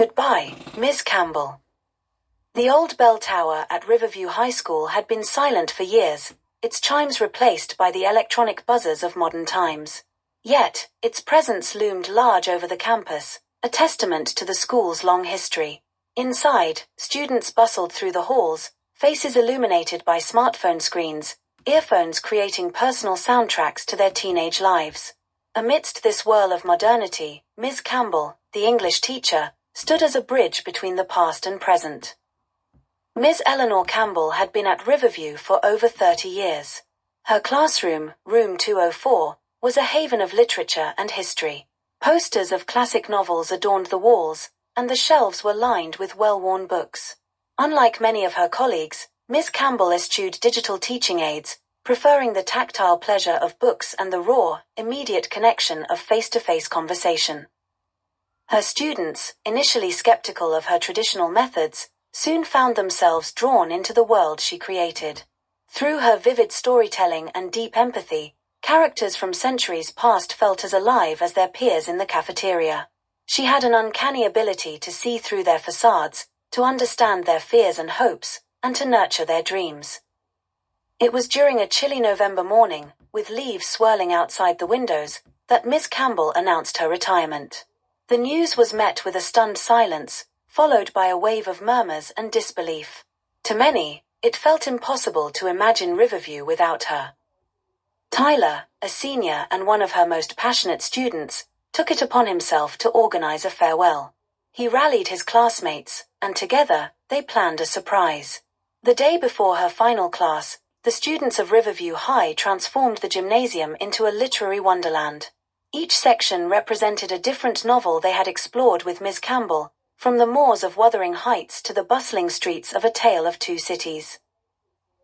Goodbye, Ms. Campbell. The old bell tower at Riverview High School had been silent for years, its chimes replaced by the electronic buzzers of modern times. Yet, its presence loomed large over the campus, a testament to the school's long history. Inside, students bustled through the halls, faces illuminated by smartphone screens, earphones creating personal soundtracks to their teenage lives. Amidst this whirl of modernity, Ms. Campbell, the English teacher, stood as a bridge between the past and present. Ms. Eleanor Campbell had been at Riverview for over 30 years. Her classroom, room 204, was a haven of literature and history. Posters of classic novels adorned the walls, and the shelves were lined with well-worn books. Unlike many of her colleagues, Ms. Campbell eschewed digital teaching aids, preferring the tactile pleasure of books and the raw, immediate connection of face-to-face conversation. Her students, initially skeptical of her traditional methods, soon found themselves drawn into the world she created. Through her vivid storytelling and deep empathy, characters from centuries past felt as alive as their peers in the cafeteria. She had an uncanny ability to see through their facades, to understand their fears and hopes, and to nurture their dreams. It was during a chilly November morning, with leaves swirling outside the windows, that Ms. Campbell announced her retirement. The news was met with a stunned silence, followed by a wave of murmurs and disbelief. To many, it felt impossible to imagine Riverview without her. Tyler, a senior and one of her most passionate students, took it upon himself to organize a farewell. He rallied his classmates, and together, they planned a surprise. The day before her final class, the students of Riverview High transformed the gymnasium into a literary wonderland. Each section represented a different novel they had explored with Ms. Campbell, from the moors of Wuthering Heights to the bustling streets of A Tale of Two Cities.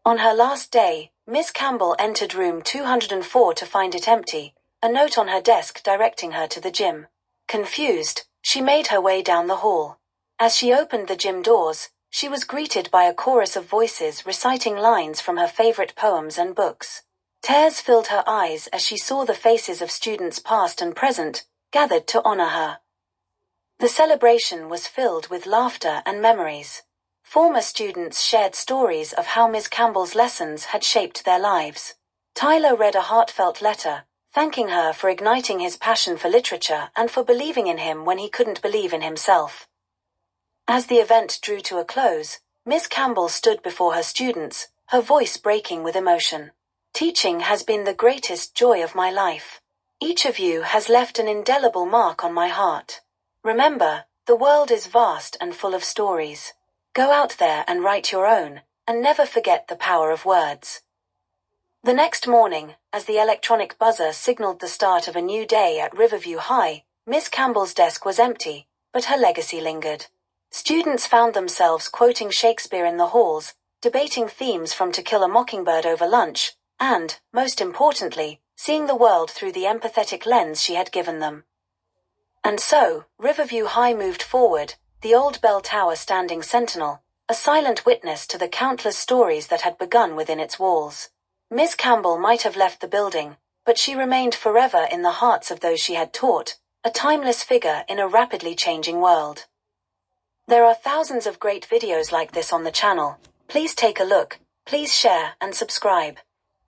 On her last day, Ms. Campbell entered room 204 to find it empty, a note on her desk directing her to the gym. Confused, she made her way down the hall. As she opened the gym doors, she was greeted by a chorus of voices reciting lines from her favorite poems and books. Tears filled her eyes as she saw the faces of students past and present, gathered to honor her. The celebration was filled with laughter and memories. Former students shared stories of how Ms. Campbell's lessons had shaped their lives. Tyler read a heartfelt letter, thanking her for igniting his passion for literature and for believing in him when he couldn't believe in himself. As the event drew to a close, Ms. Campbell stood before her students, her voice breaking with emotion. "Teaching has been the greatest joy of my life. Each of you has left an indelible mark on my heart. Remember, the world is vast and full of stories. Go out there and write your own, and never forget the power of words." The next morning, as the electronic buzzer signaled the start of a new day at Riverview High, Ms. Campbell's desk was empty, but her legacy lingered. Students found themselves quoting Shakespeare in the halls, debating themes from To Kill a Mockingbird over lunch, and, most importantly, seeing the world through the empathetic lens she had given them. And so, Riverview High moved forward, the old bell tower standing sentinel, a silent witness to the countless stories that had begun within its walls. Ms. Campbell might have left the building, but she remained forever in the hearts of those she had taught, a timeless figure in a rapidly changing world. There are thousands of great videos like this on the channel. Please take a look, please share and subscribe.